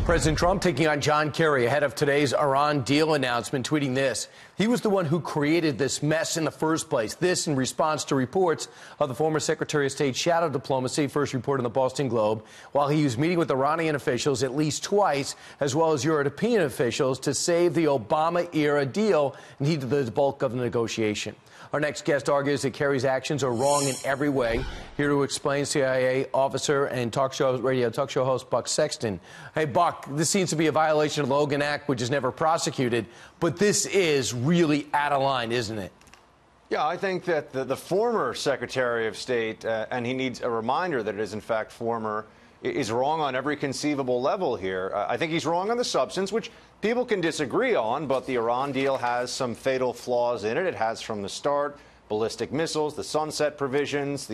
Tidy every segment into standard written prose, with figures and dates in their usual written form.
President Trump taking on John Kerry ahead of today's Iran deal announcement, tweeting this. He was the one who created this mess in the first place. This in response to reports of the former Secretary of State's shadow diplomacy, first reported in the Boston Globe, while he was meeting with Iranian officials at least twice, as well as European officials, to save the Obama-era deal, and he did the bulk of the negotiation. Our next guest argues that Kerry's actions are wrong in every way. Here to explain, CIA officer and radio talk show host Buck Sexton. Hey, Buck, this seems to be a violation of the Logan Act, which is never prosecuted, but this is really out of line, isn't it? Yeah, I think that the former Secretary of State, and he needs a reminder that it is in fact former, is wrong on every conceivable level here. I think he's wrong on the substance, which people can disagree on, but the Iran deal has some fatal flaws in it. It has from the start ballistic missiles, the sunset provisions,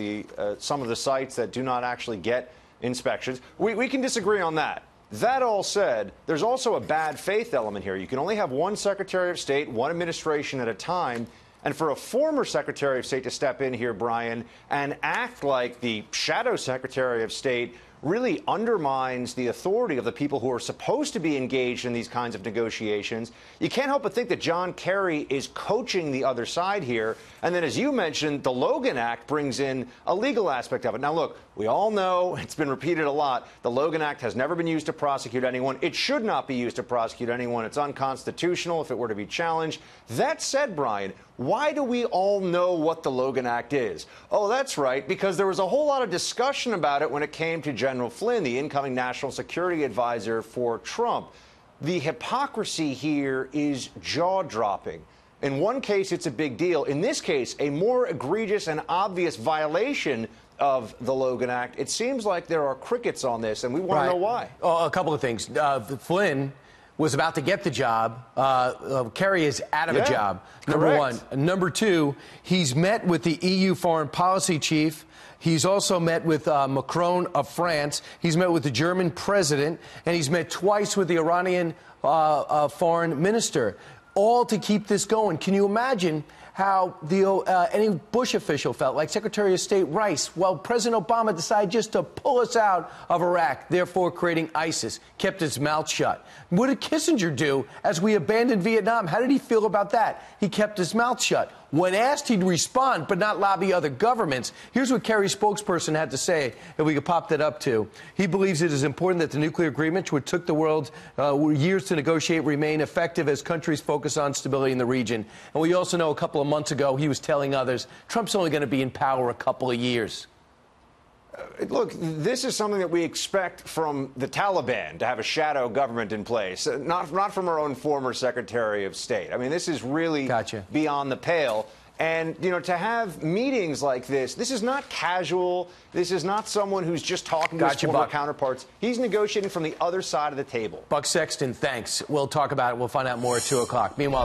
some of the sites that do not actually get inspections. We can disagree on that. That all said, there's also a bad faith element here. You can only have one Secretary of State, one administration at a time. And for a former Secretary of State to step in here, Brian, and act like the shadow Secretary of State really undermines the authority of the people who are supposed to be engaged in these kinds of negotiations. You can't help but think that John Kerry is coaching the other side here. And then, as you mentioned, the Logan Act brings in a legal aspect of it. Now, look, we all know, it's been repeated a lot, the Logan Act has never been used to prosecute anyone. It should not be used to prosecute anyone. It's unconstitutional if it were to be challenged. That said, Brian, why do we all know what the Logan Act is? Oh, that's right, because there was a whole lot of discussion about it when it came to General Flynn, the incoming national security advisor for Trump. The hypocrisy here is jaw-dropping. In one case, it's a big deal. In this case, a more egregious and obvious violation of the Logan Act. It seems like there are crickets on this, and we want to know why. Oh, a couple of things. Flynn was about to get the job. Kerry is out of a job, number one. Number two, he's met with the EU foreign policy chief. He's also met with Macron of France. He's met with the German president, and he's met twice with the Iranian foreign minister, all to keep this going. Can you imagine how any Bush official felt, like Secretary of State Rice? Well, President Obama decided just to pull us out of Iraq, therefore creating ISIS, kept his mouth shut. What did Kissinger do as we abandoned Vietnam? How did he feel about that? He kept his mouth shut. When asked, he'd respond, but not lobby other governments. Here's what Kerry's spokesperson had to say, if we could pop that up too. He believes it is important that the nuclear agreement, which took the world years to negotiate, remain effective as countries focus on stability in the region. And we also know a couple of months ago, he was telling others, Trump's only going to be in power a couple of years. Look, this is something that we expect from the Taliban, to have a shadow government in place, not from our own former Secretary of State. I mean, this is really beyond the pale. And, you know, to have meetings like this is not casual. This is not someone who's just talking to his former counterparts. He's negotiating from the other side of the table. Buck Sexton, thanks. We'll talk about it. We'll find out more at 2 o'clock. Meanwhile,